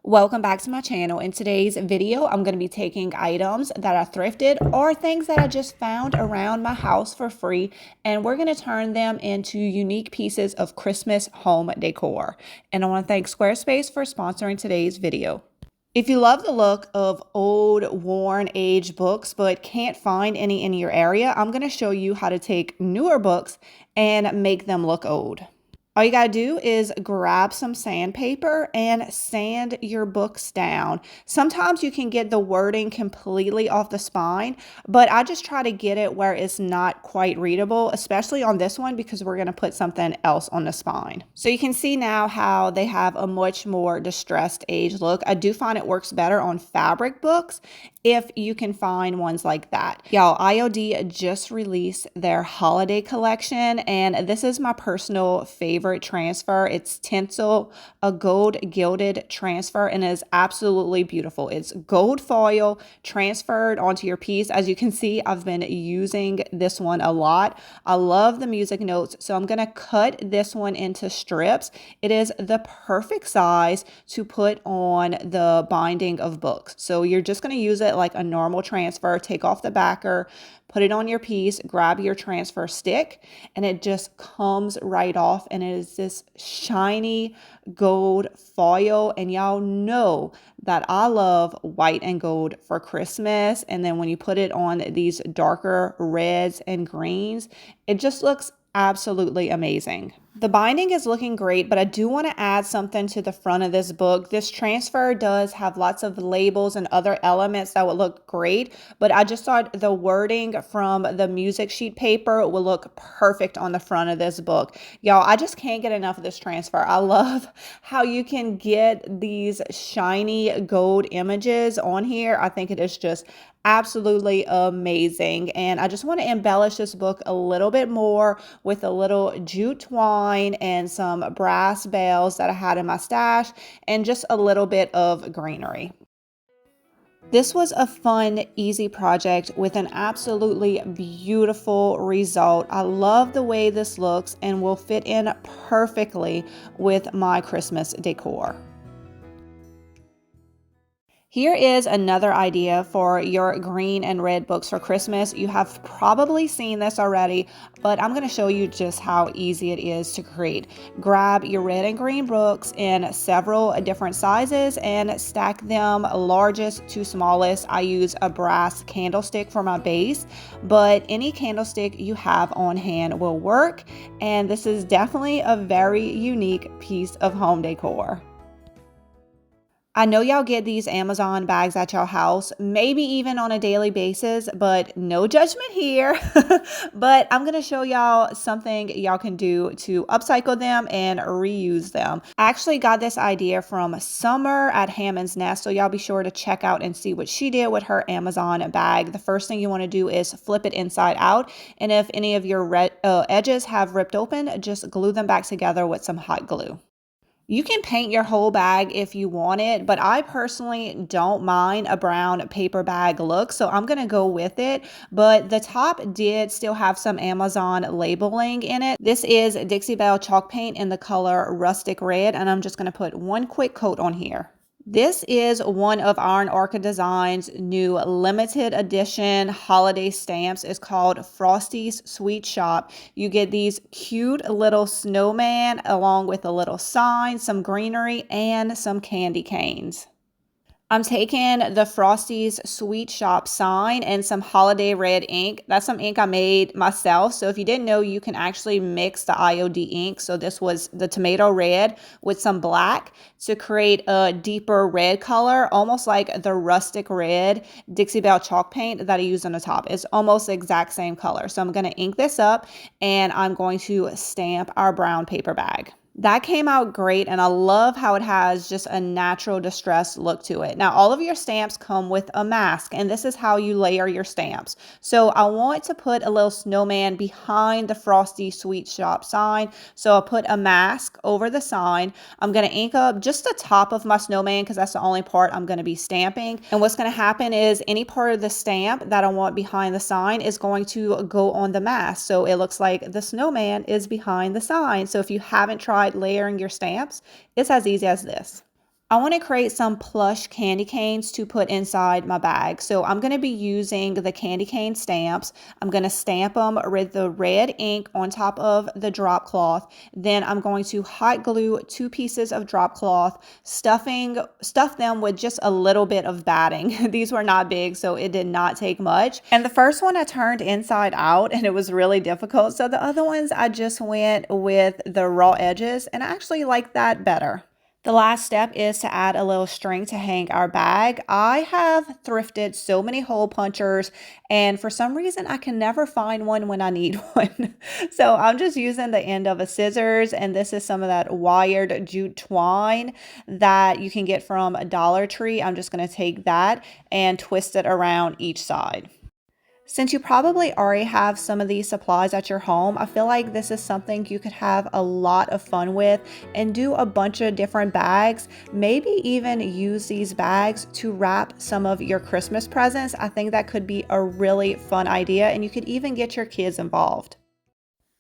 Welcome back to my channel. In today's video, I'm going to be taking items that I thrifted or things that I just found around my house for free, and we're going to turn them into unique pieces of Christmas home decor. And I want to thank Squarespace for sponsoring today's video. If you love the look of old, worn, aged books but can't find any in your area, I'm going to show you how to take newer books and make them look old. All you gotta do is grab some sandpaper and sand your books down. Sometimes you can get the wording completely off the spine, but I just try to get it where it's not quite readable, especially on this one because we're gonna put something else on the spine. So you can see now how they have a much more distressed age look. I do find it works better on fabric books if you can find ones like that. Y'all, IOD just released their holiday collection, and this is my personal favorite transfer. It's Tinsel, a gold gilded transfer, and it is absolutely beautiful. It's gold foil transferred onto your piece. As you can see, I've been using this one a lot. I love the music notes, so I'm gonna cut this one into strips. It is the perfect size to put on the binding of books. So you're just gonna use it like a normal transfer. Take off the backer, put it on your piece, grab your transfer stick, and it just comes right off, and it is this shiny gold foil. And y'all know that I love white and gold for Christmas, and then when you put it on these darker reds and greens, it just looks absolutely amazing. The binding is looking great, but I do want to add something to the front of this book. This transfer does have lots of labels and other elements that would look great, but I just thought the wording from the music sheet paper will look perfect on the front of this book. Y'all, I just can't get enough of this transfer. I love how you can get these shiny gold images on here. I think it is just absolutely amazing, and I just want to embellish this book a little bit more with a little jute twine and some brass bells that I had in my stash and just a little bit of greenery. This was a fun, easy project with an absolutely beautiful result. I love the way this looks and will fit in perfectly with my Christmas decor. Here is another idea for your green and red books for Christmas. You have probably seen this already, but I'm going to show you just how easy it is to create. Grab your red and green books in several different sizes and stack them largest to smallest. I use a brass candlestick for my base, but any candlestick you have on hand will work, and this is definitely a very unique piece of home decor. I know y'all get these Amazon bags at your house, maybe even on a daily basis, but no judgment here. But I'm going to show y'all something y'all can do to upcycle them and reuse them. I actually got this idea from Summer at Hammond's Nest, so y'all be sure to check out and see what she did with her Amazon bag. The first thing you want to do is flip it inside out, and if any of your edges have ripped open, just glue them back together with some hot glue. You can paint your whole bag if you want it, but I personally don't mind a brown paper bag look, so I'm going to go with it. But the top did still have some Amazon labeling in it. This is Dixie Belle chalk paint in the color Rustic Red, and I'm just going to put one quick coat on here. This is one of Iron Orchid Designs' new limited edition holiday stamps. It's called Frosty's Sweet Shop. You get these cute little snowman along with a little sign, some greenery, and some candy canes. I'm taking the Frosty's Sweet Shop sign and some holiday red ink. That's some ink I made myself. So if you didn't know, you can actually mix the IOD ink. So this was the tomato red with some black to create a deeper red color, almost like the rustic red Dixie Belle chalk paint that I used on the top. It's almost the exact same color. So I'm going to ink this up, and I'm going to stamp our brown paper bag. That came out great, and I love how it has just a natural distressed look to it. Now, all of your stamps come with a mask, and this is how you layer your stamps. So I want to put a little snowman behind the Frosty Sweet Shop sign. So I'll put a mask over the sign. I'm going to ink up just the top of my snowman because that's the only part I'm going to be stamping. And what's going to happen is any part of the stamp that I want behind the sign is going to go on the mask. So it looks like the snowman is behind the sign. So if you haven't tried layering your stamps, it's as easy as this. I want to create some plush candy canes to put inside my bag. So I'm going to be using the candy cane stamps. I'm going to stamp them with the red ink on top of the drop cloth. Then I'm going to hot glue 2 pieces of drop cloth, stuff them with just a little bit of batting. These were not big, so it did not take much. And the first one I turned inside out and it was really difficult. So the other ones I just went with the raw edges and I actually like that better. The last step is to add a little string to hang our bag. I have thrifted so many hole punchers, and for some reason I can never find one when I need one. So I'm just using the end of a scissors, and this is some of that wired jute twine that you can get from Dollar Tree. I'm just going to take that and twist it around each side. Since you probably already have some of these supplies at your home, I feel like this is something you could have a lot of fun with and do a bunch of different bags. Maybe even use these bags to wrap some of your Christmas presents. I think that could be a really fun idea, and you could even get your kids involved.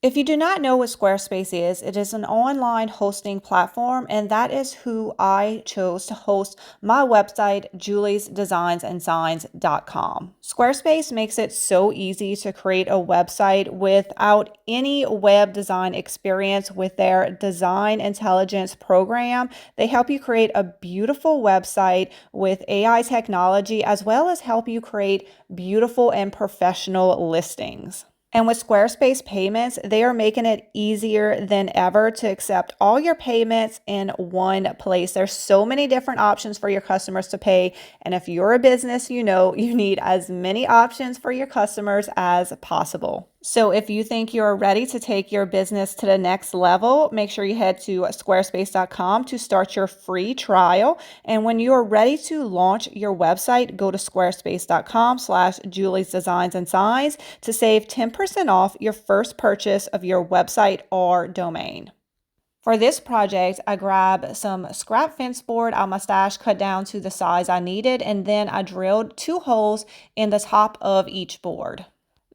If you do not know what Squarespace is, it is an online hosting platform, and that is who I chose to host my website, juliesdesignsandsigns.com. Squarespace makes it so easy to create a website without any web design experience with their design intelligence program. They help you create a beautiful website with AI technology, as well as help you create beautiful and professional listings. And with Squarespace payments, they are making it easier than ever to accept all your payments in one place. There's so many different options for your customers to pay. And if you're a business, you know you need as many options for your customers as possible. So if you think you're ready to take your business to the next level, make sure you head to squarespace.com to start your free trial. And when you are ready to launch your website, go to squarespace.com/juliesdesignsandsigns to save 10% off your first purchase of your website or domain. For this project, I grabbed some scrap fence board out my stash, cut down to the size I needed, and then I drilled 2 holes in the top of each board.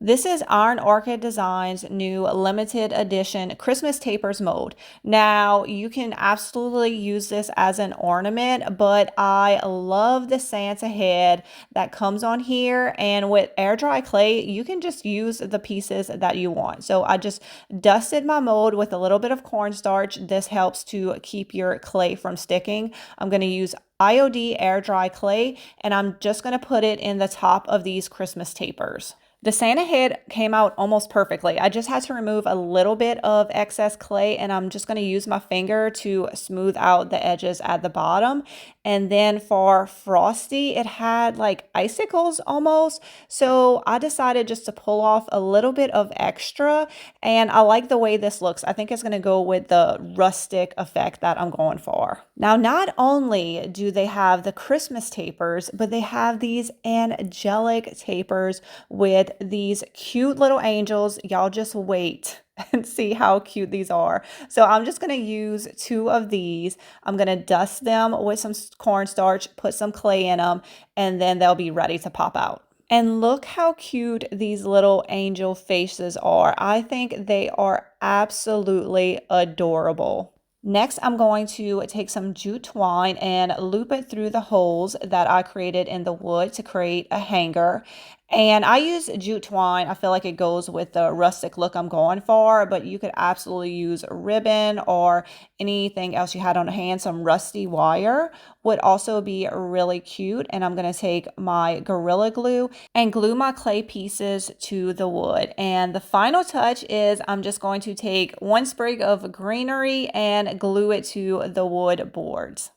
This is Iron Orchid Designs' new limited edition Christmas tapers mold. Now, you can absolutely use this as an ornament, but I love the Santa head that comes on here. And with air dry clay, you can just use the pieces that you want. So I just dusted my mold with a little bit of cornstarch. This helps to keep your clay from sticking. I'm going to use IOD air dry clay, and I'm just going to put it in the top of these Christmas tapers. The Santa head came out almost perfectly. I just had to remove a little bit of excess clay, and I'm just going to use my finger to smooth out the edges at the bottom. And then for Frosty, it had like icicles almost. So I decided just to pull off a little bit of extra, and I like the way this looks. I think it's going to go with the rustic effect that I'm going for. Now, not only do they have the Christmas tapers, but they have these angelic tapers with these cute little angels. Y'all just wait and see how cute these are. So I'm just going to use 2 of these. I'm going to dust them with some cornstarch, put some clay in them, and then they'll be ready to pop out. And look how cute these little angel faces are. I think they are absolutely adorable. Next, I'm going to take some jute twine and loop it through the holes that I created in the wood to create a hanger. And I use jute twine. I feel like it goes with the rustic look I'm going for, but you could absolutely use ribbon or anything else you had on hand. Some rusty wire would also be really cute. And I'm going to take my Gorilla Glue and glue my clay pieces to the wood. And the final touch is I'm just going to take 1 sprig of greenery and glue it to the wood boards.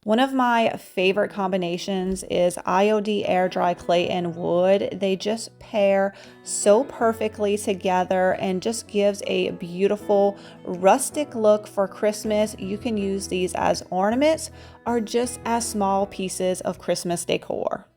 One of my favorite combinations is IOD air dry clay and wood. They just pair so perfectly together and just gives a beautiful rustic look for Christmas. You can use these as ornaments or just as small pieces of Christmas decor.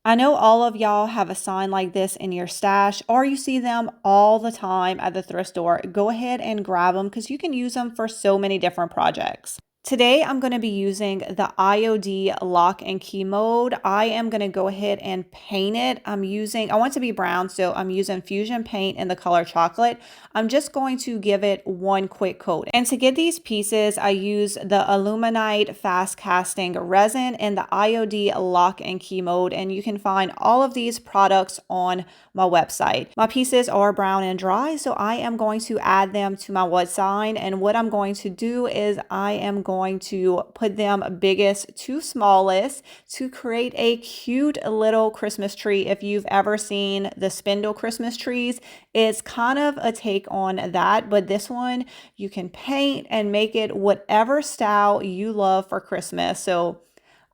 I know all of y'all have a sign like this in your stash, or you see them all the time at the thrift store. Go ahead and grab them because you can use them for so many different projects. Today, I'm going to be using the IOD lock and key mode. I am going to go ahead and paint it. I want it to be brown, so I'm using Fusion Paint in the color chocolate. I'm just going to give it one quick coat. And to get these pieces, I use the Aluminite fast casting resin in the IOD lock and key mode. And you can find all of these products on my website. My pieces are brown and dry, so I am going to add them to my wood sign. And what I'm going to do is I am going to put them biggest to smallest to create a cute little Christmas tree. If you've ever seen the spindle Christmas trees, it's kind of a take on that, but this one you can paint and make it whatever style you love for Christmas. So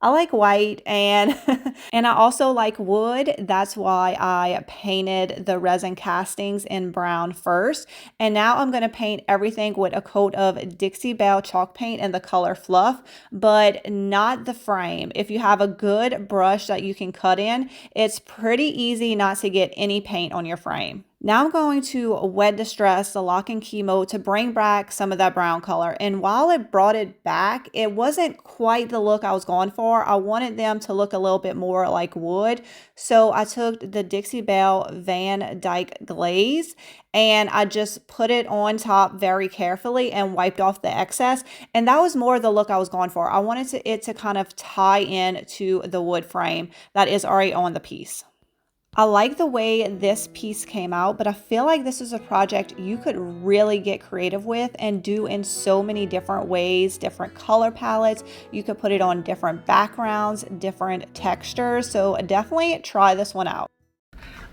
I like white and and I also like wood. That's why I painted the resin castings in brown first. And now I'm going to paint everything with a coat of Dixie Belle chalk paint in the color Fluff, but not the frame. If you have a good brush that you can cut in, it's pretty easy not to get any paint on your frame. Now I'm going to wet distress the lock and key mode to bring back some of that brown color. And while it brought it back, it wasn't quite the look I was going for. I wanted them to look a little bit more like wood. So I took the Dixie Belle Van Dyke glaze and I just put it on top very carefully and wiped off the excess. And that was more the look I was going for. I wanted it to kind of tie in to the wood frame that is already on the piece. I like the way this piece came out, but I feel like this is a project you could really get creative with and do in so many different ways, different color palettes. You could put it on different backgrounds, different textures. So definitely try this one out.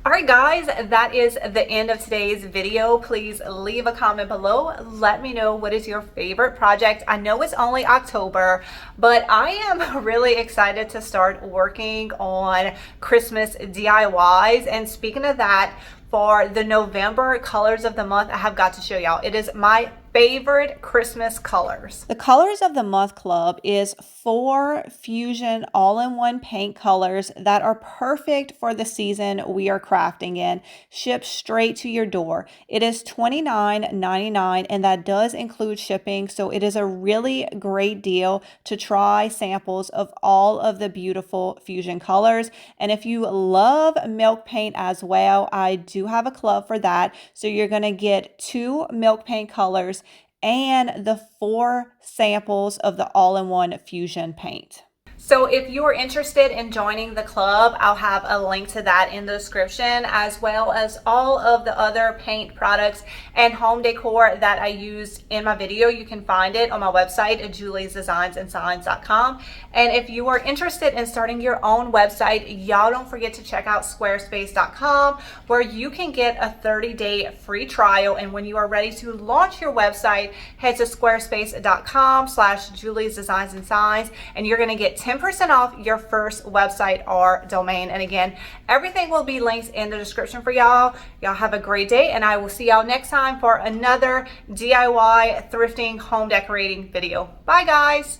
All right, guys, that is the end of today's video. Please leave a comment below. Let me know what is your favorite project. I know it's only October, but I am really excited to start working on Christmas DIYs. And speaking of that, for the November colors of the month, I have got to show y'all. It is my favorite Christmas colors. The Colors of the Month Club is 4 fusion all-in-one paint colors that are perfect for the season we are crafting in. Shipped straight to your door. It is $29.99 and that does include shipping, so it is a really great deal to try samples of all of the beautiful fusion colors. And if you love milk paint as well, I do have a club for that. So you're going to get 2 milk paint colors and the 4 samples of the all-in-one fusion paint. So if you are interested in joining the club, I'll have a link to that in the description, as well as all of the other paint products and home decor that I used in my video. You can find it on my website at juliesdesignsandsigns.com. And if you are interested in starting your own website, y'all don't forget to check out squarespace.com, where you can get a 30-day free trial. And when you are ready to launch your website, head to squarespace.com/juliesdesignsandsigns, and you're going to get 10% off your first website or domain. And again, everything will be linked in the description for y'all. Y'all have a great day, and I will see y'all next time for another DIY thrifting home decorating video. Bye, guys.